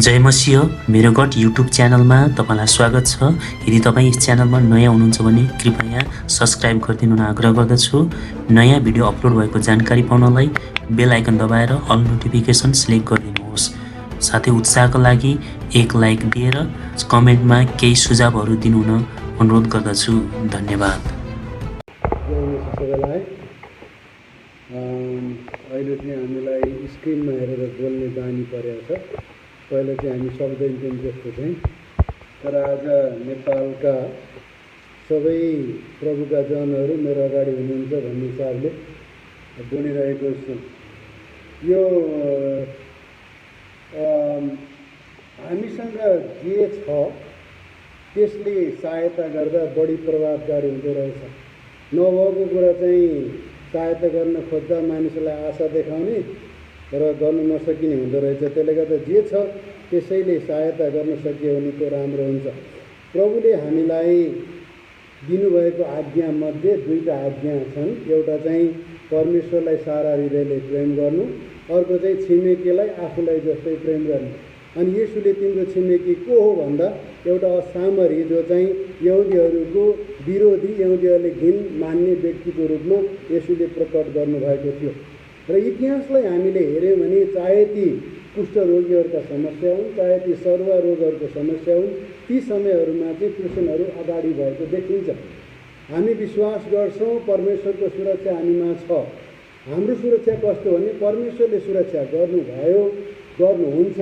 जय मसिह मेरो got YouTube च्यानलमा तपाईँलाई स्वागत छ। यदि तपाईँ यस च्यानलमा नयाँ हुनुहुन्छ भने कृपया सब्सक्राइब गरिदिनु आग्रह गर्दछु। नयाँ भिडियो अपलोड भएको जानकारी पाउनलाई बेल आइकन दबाएर अल नोटिफिकेसन सिलेक्ट गरिदिनुहोस्। साथै उत्साहको लागि एक लाइक दिएर कमेन्टमा केही सुझावहरू दिनुहुन अनुरोध गर्दछु। धन्यवाद। अहिले चाहिँ हामीलाई स्क्रिनमा हेरेर बोल्ने बानी परेको छ। पहिला चाहिँ हामी सक्दैनथ्यौँ जस्तो चाहिँ, तर आज नेपालका सबै प्रभुका जनहरू मेरो अगाडि हुनुहुन्छ भन्ने हिसाबले बोलिरहेको छु। यो हामीसँग जे छ त्यसले सहायता गर्दा बढी प्रभावकारी हुँदो रहेछ। नभएको कुरा चाहिँ सहायता गर्न खोज्दा मानिसलाई आशा देखाउने र गर्नु नसकिने हुँदो रहेछ। त्यसले गर्दा जे छ त्यसैले सहायता गर्न सकियो भने त्यो राम्रो हुन्छ। प्रभुले हामीलाई दिनुभएको आज्ञामध्ये दुईवटा आज्ञा छन्। एउटा चाहिँ परमेश्वरलाई सारा हृदयले प्रेम गर्नु, अर्को चाहिँ छिमेकीलाई आफूलाई जस्तै प्रेम गर्नु। अनि येशूले तिम्रो छिमेकी को हो भन्दा एउटा असामरी जो चाहिँ यहुदीहरूको विरोधी, यहुदीहरूले घिन मान्ने व्यक्तिको रूपमा येशूले प्रकट गर्नुभएको थियो। र इतिहासलाई हामीले हेऱ्यौँ भने चाहे ती कुष्ठरोगीहरूका समस्या हुन्, चाहे ती सरुवा रोगहरूको समस्या हुन्, ती समयहरूमा चाहिँ क्रिस्चियनहरू अगाडि भएको देखिन्छ। हामी विश्वास गर्छौँ परमेश्वरको सुरक्षा हामीमा छ। हाम्रो सुरक्षा कस्तो भने परमेश्वरले सुरक्षा गर्नुभयो, गर्नुहुन्छ।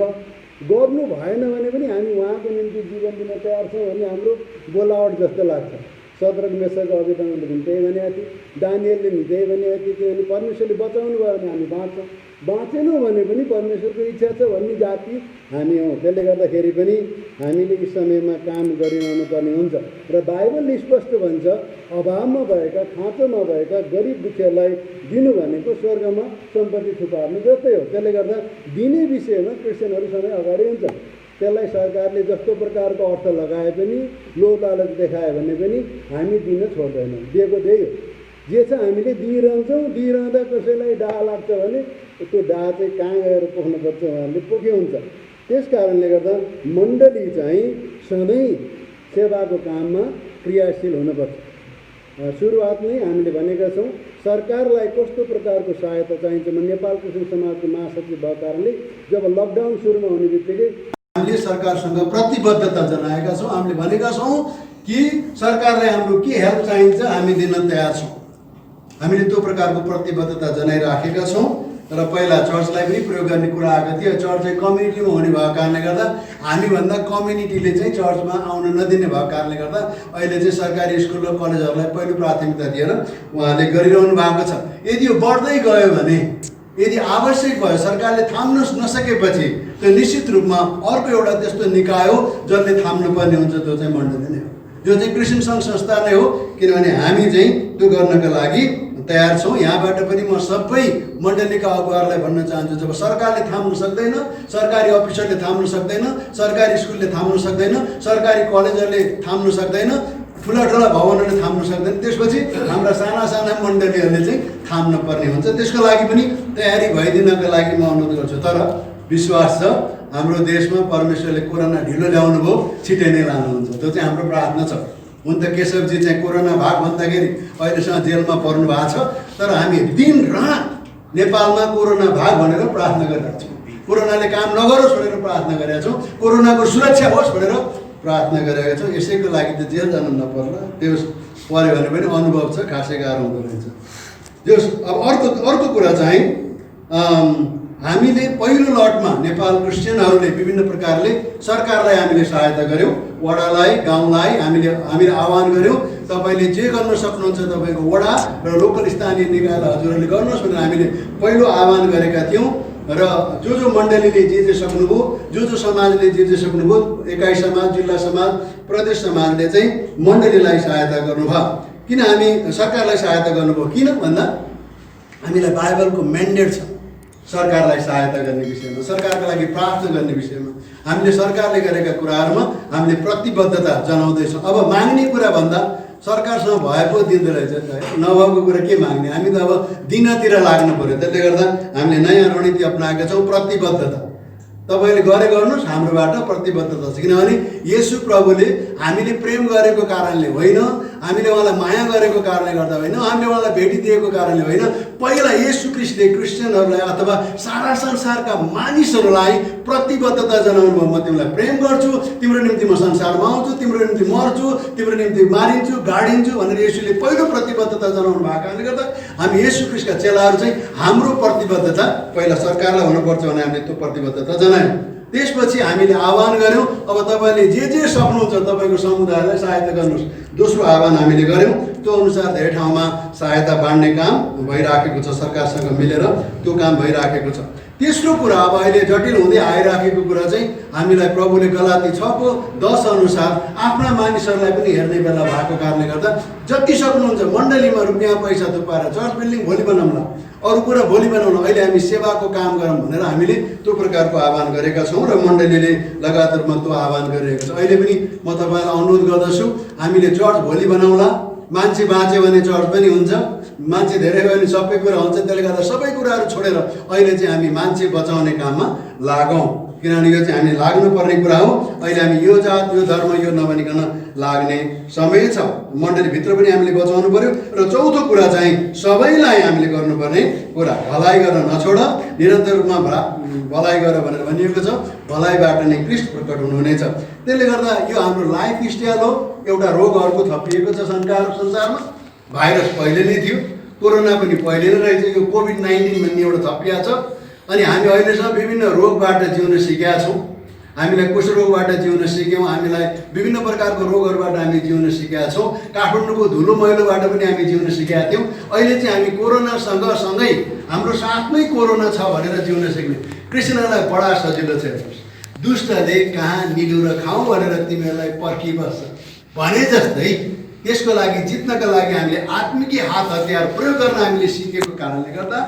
गर्नु भएन भने पनि हामी उहाँको निम्ति जीवन दिन तयार छौँ भन्ने हाम्रो बोलावट जस्तो लाग्छ। सदरक मेसक अभिधनले पनि त्यही भनेको थियो, दानियलले पनि त्यही भनेको थियो। किनभने परमेश्वरले बचाउनु भयो भने हामी बाँच्छौँ, बाँचेनौँ भने पनि परमेश्वरको इच्छा छ भन्ने जाति हामी हौँ। त्यसले गर्दाखेरि पनि हामीले यी समयमा काम गरिरहनु पर्ने हुन्छ। र बाइबलले स्पष्ट भन्छ, अभावमा भएका, खाँचोमा भएका गरिब दुखीहरूलाई दिनु भनेको स्वर्गमा सम्पत्ति थुपार्नु जस्तै हो। त्यसले गर्दा दिने विषयमा क्रिस्चियनहरू सधैँ अगाडि हुन्छ। त्यसलाई सरकारले जस्तो प्रकारको अर्थ लगाए पनि, लोभ लालच देखायो भने पनि हामी दिन छोड्दैनौँ। दिएको त्यही हो। जे छ हामीले दिइरहन्छौँ। दिइरहँदा कसैलाई डाह लाग्छ भने त्यो डाह चाहिँ कहाँ गएर पोख्नुपर्छ उहाँहरूले पोखे हुन्छ। त्यस कारणले गर्दा मण्डली चाहिँ सधैँ सेवाको काममा क्रियाशील हुनुपर्छ। सुरुवात नै हामीले भनेका छौँ सरकारलाई कस्तो प्रकारको सहायता चाहिन्छ। नेपाल क्रिस्चियन समाजको महासचिव भएको कारणले जब लकडाउन सुरुमा हुने बित्तिकै हामीले सरकारसँग प्रतिबद्धता जनाएका छौँ। हामीले भनेका छौँ कि सरकारलाई हाम्रो के हेल्प चाहिन्छ हामी दिन तयार छौँ। हामीले त्यो प्रकारको प्रतिबद्धता जनाइराखेका छौँ। र पहिला चर्चलाई पनि प्रयोग गर्ने कुरा आएको थियो। चर्च चाहिँ कम्युनिटीमा हुने भएको कारणले गर्दा हामीभन्दा कम्युनिटीले चाहिँ चर्चमा आउन नदिने भएको कारणले गर्दा अहिले चाहिँ सरकारी स्कुल र कलेजहरूलाई पहिलो प्राथमिकता दिएर उहाँले गरिरहनु भएको छ। यदि यो बढ्दै गयो भने, यदि आवश्यक भयो, सरकारले थाम्न नसकेपछि त्यो निश्चित रूपमा अर्को एउटा त्यस्तो निकाय हो जसले थाम्नुपर्ने हुन्छ। त्यो चाहिँ मण्डली नै हो, जो चाहिँ क्रिस्चियन सङ्घ संस्था नै हो। किनभने हामी चाहिँ त्यो गर्नका लागि तयार छौँ। यहाँबाट पनि म सबै मण्डलीका अगुवाहरूलाई भन्न चाहन्छु, जब सरकारले थाम्नु सक्दैन, सरकारी अफिसरले थाम्नु सक्दैन, सरकारी स्कुलले थाम्नु सक्दैन, सरकारी कलेजहरूले थाम्नु सक्दैन, ठुला ठुला भवनहरूले थाम्नु सक्दैन, त्यसपछि हाम्रा साना साना मण्डलीहरूले चाहिँ थाम्न पर्ने हुन्छ। त्यसको लागि पनि तयारी भइदिनको लागि म अनुरोध गर्छु। तर विश्वास छ हाम्रो देशमा परमेश्वरले कोरोना ढिलो ल्याउनु भयो, छिटै नै लानुहुन्छ। त्यो चाहिँ हाम्रो प्रार्थना छ। हुन त केशवजी चाहिँ कोरोना भाग भन्दाखेरि अहिलेसम्म जेलमा पर्नु भएको छ, तर हामी दिन रात नेपालमा कोरोना भाग भनेर प्रार्थना गरिरहेको छौँ। कोरोनाले काम नगरोस् भनेर प्रार्थना गरेका छौँ। कोरोनाको सुरक्षा होस् भनेर प्रार्थना गरेका छौँ। यसैको लागि त जेल जानु नपर्ला। त्यो पऱ्यो भने पनि अनुभव छ, खासै गाह्रो हुँदो रहेछ। त्यो अब अर्को कुरा चाहिँ हामीले पहिलो लटमा नेपाल क्रिस्चियनहरूले विभिन्न प्रकारले सरकारलाई हामीले सहायता गऱ्यौँ। वडालाई, गाउँलाई हामीले आह्वान गऱ्यौँ, तपाईँले जे गर्न सक्नुहुन्छ तपाईँको वडा र लोकल स्थानीय निकायलाई हजुरहरूले गर्नुहोस् भनेर हामीले पहिलो आह्वान गरेका थियौँ। र जो मण्डलीले जे सक्नुभयो, जो समाजले जे सक्नुभयो, एकाइ समाज, जिल्ला समाज, प्रदेश समाजले चाहिँ मण्डलीलाई सहायता गर्नुभयो। किन हामी सरकारलाई सहायता गर्नुभयो? किन भन्दा हामीलाई बाइबलको म्यान्डेट छ सरकारलाई सहायता गर्ने विषयमा, सरकारका लागि प्रार्थना गर्ने विषयमा। हामीले सरकारले गरेका कुराहरूमा हामीले प्रतिबद्धता जनाउँदैछौँ। अब माग्ने कुरा भन्दा सरकारसँग भएको दिँदो रहेछ, नभएको कुरा के माग्ने? हामी त अब दिनतिर लाग्नु पऱ्यो। त्यसले गर्दा हामीले नयाँ रणनीति अपनाएका छौँ, प्रतिबद्धता। तपाईँले गरे गर्नुहोस्, हाम्रोबाट प्रतिबद्धता छ। किनभने येशू प्रभुले हामीले प्रेम गरेको कारणले होइन, हामीले उहाँलाई माया गरेको कारणले गर्दा होइन, हामीले उहाँलाई भेटिदिएको कारणले होइन, पहिला येशू ख्रीष्टले क्रिस्चियनहरूलाई अथवा सारा संसारका मानिसहरूलाई प्रतिबद्धता जनाउनु भयो। म तिमीलाई प्रेम गर्छु, तिम्रो निम्ति म संसारमा आउँछु, तिम्रो निम्ति मर्छु, तिम्रो निम्ति मारिन्छु, गाडिन्छु भनेर येशूले पहिलो प्रतिबद्धता जनाउनु भएको कारणले गर्दा हामी येशू ख्रीष्टका चेलाहरू चाहिँ हाम्रो प्रतिबद्धता पहिला सरकारलाई हुनुपर्छ भने हामीले त्यो प्रतिबद्धता जनायौँ। त्यसपछि हामीले आह्वान गऱ्यौँ, अब तपाईँले जे सक्नुहुन्छ तपाईँको समुदायलाई सहायता गर्नुहोस्। दोस्रो आह्वान हामीले गऱ्यौँ, त्यो अनुसार धेरै ठाउँमा सहायता बाँड्ने काम भइराखेको छ, सरकारसँग मिलेर त्यो काम भइराखेको छ। तेस्रो कुरा, अब अहिले जटिल हुँदै आइराखेको कुरा चाहिँ हामीलाई प्रभुले गलाती 6:10 अनुसार आफ्ना मानिसहरूलाई पनि हेर्ने बेला भएको कारणले गर्दा जति सक्नुहुन्छ मण्डलीमा रुपियाँ पैसा थुपाएर चर्च बिल्डिङ भोलि बनाउँला, अरू कुरा भोलि बनाउन, अहिले हामी सेवाको काम गरौँ भनेर हामीले त्यो प्रकारको आह्वान गरेका छौँ र मण्डलीले लगातार त्यो आह्वान गरिरहेको छ। अहिले पनि म तपाईँलाई अनुरोध गर्दछु, हामीले चर्च भोलि बनाउँला। मान्छे बाँच्यो भने चर्च पनि हुन्छ, मान्छे धेरै भयो भने सबै कुरा हुन्छ। त्यसले गर्दा सबै कुराहरू छोडेर अहिले चाहिँ हामी मान्छे बचाउने काममा लागौँ, किनभने यो चाहिँ हामी लाग्नुपर्ने कुरा हो। अहिले हामी यो जात यो धर्म यो नभनिकन लाग्ने समय छ। मण्डलीभित्र पनि हामीले बचाउनु पर्यो। र चौथो कुरा चाहिँ सबैलाई हामीले गर्नुपर्ने कुरा, भलाइ गर्न नछोड, निरन्तर रूपमा भलाइ गर भनेर भनिएको छ। भलाइबाट नै क्रिस्ट प्रकट हुनुहुनेछ। त्यसले गर्दा यो हाम्रो लाइफ स्टाइल हो। एउटा रोग अर्को थपिएको छ संसारमा। भाइरस पहिले नै थियो, कोरोना पनि पहिले नै रहेछ, यो कोभिड-19 भन्ने एउटा थपिएको छ। अनि हामी अहिलेसम्म विभिन्न रोगबाट जिउन सिकेका छौँ। हामीलाई कुष्ठरोगबाट जिउन सिक्यौँ, हामीलाई विभिन्न प्रकारको रोगहरूबाट हामी जिउन सिकेका छौँ। काठमाडौँको धुलो मैलोबाट पनि हामी जिउन सिकेका थियौँ। अहिले चाहिँ हामी कोरोनासँग सँगै हाम्रो साथमै कोरोना छ भनेर जिउन सिक्ने। कृष्णलाई बडा सजिलो छ। दुष्टले कहाँ निलुर खाउँ भनेर तिमीहरूलाई पर्खिबस्छ भने जस्तै त्यसको लागि जित्नका लागि हामीले आत्मिक हात हतियार प्रयोग गर्न हामीले सिकेको कारणले गर्दा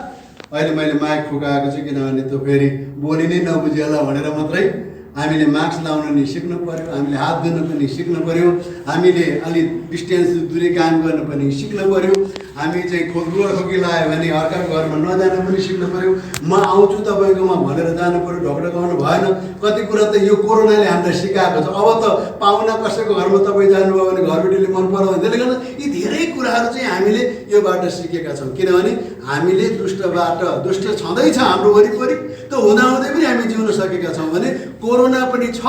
अहिले मैले माइक फुकाएको छु, किनभने त्यो फेरि बोली नै नबुझिएला भनेर मात्रै। हामीले मास्क लाउन नि सिक्नु पर्यो, हामीले हात धुन पनि सिक्नु पर्यो, हामीले अलिक डिस्टेन्स दूरी कायम गर्न पनि सिक्नु पर्यो। हामी चाहिँ खोकी लगायो भने अर्काको घरमा नजान पनि सिक्नु पर्यो। म आउँछु तपाईँकोमा भनेर जानु पर्यो, ढोक्रा गाउनु भएन। कति कुरा त यो कोरोनाले हामीलाई सिकाएको छ। अब त पाहुना कसैको घरमा तपाईँ जानुभयो भने घरबेटीले मन पराउँछ। त्यसले गर्दा यी धेरै कुराहरू चाहिँ हामीले योबाट सिकेका छौँ, किनभने हामीले दुष्ट छँदैछ हाम्रो वरिपरि। त्यो हुँदाहुँदै पनि हामी जिउन सकेका छौँ भने कोरोना पनि छ,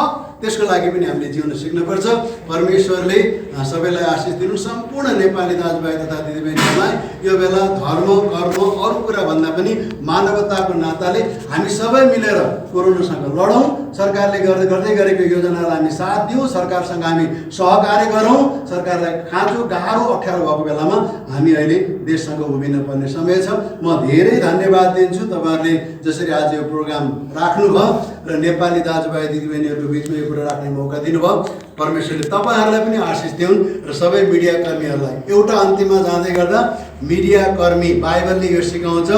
त्यसको लागि पनि हामीले जिउन सिक्नुपर्छ। परमेश्वरले सबैलाई आशिष दिनु। सम्पूर्ण नेपाली दाजुभाइ तथा दिदीबहिनीहरूलाई यो बेला धर्म कर्म अरू कुरा भन्दा पनि मानवताको नाताले हामी सबै मिलेर कोरोनासँग लडौँ। सरकारले गर्दै गरेको योजनालाई हामी साथ दिउँ, सरकारसँग हामी सहकार्य गरौँ। सरकारलाई खाँचो गाह्रो अप्ठ्यारो भएको बेलामा हामी अहिले देशसँग उभिन पर्ने समय छ। म धेरै धन्यवाद दिन्छु तपाईँहरूले जसरी आज यो प्रोग्राम राख्नुभयो र नेपाली दाजुभाइ दिदीबहिनीहरूको बिचमा यो कुरा राख्ने मौका दिनुभयो। परमेश्वरले तपाईँहरूलाई पनि आशिष दिउन् र सबै मिडियाकर्मीहरूलाई। एउटा अन्तिममा जाँदै गर्दा मिडियाकर्मी बाइबलले यो सिकाउँछ,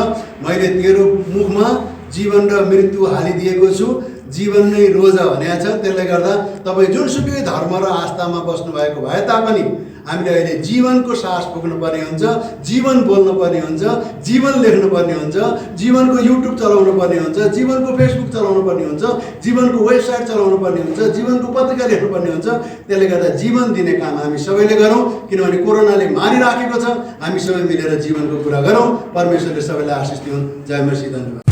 मैले तेरो मुखमा जीवन र मृत्यु हालिदिएको छु, जीवन नै रोज भनेको छ। त्यसले गर्दा तपाईँ जुनसुकै धर्म र आस्थामा बस्नुभएको भए तापनि हामीले अहिले जीवनको सास पुग्नुपर्ने हुन्छ, जीवन बोल्नुपर्ने हुन्छ, जीवन लेख्नुपर्ने हुन्छ, जीवनको युट्युब चलाउनु पर्ने हुन्छ, जीवनको फेसबुक चलाउनु पर्ने हुन्छ, जीवनको वेबसाइट चलाउनु पर्ने हुन्छ, जीवनको पत्रिका लेख्नुपर्ने हुन्छ। त्यसले गर्दा जीवन दिने काम हामी सबैले गरौँ, किनभने कोरोनाले मारिराखेको छ। हामी सबै मिलेर जीवनको कुरा गरौँ। परमेश्वरले सबैलाई आशिष दिउन्। जय मसीह। धन्यवाद।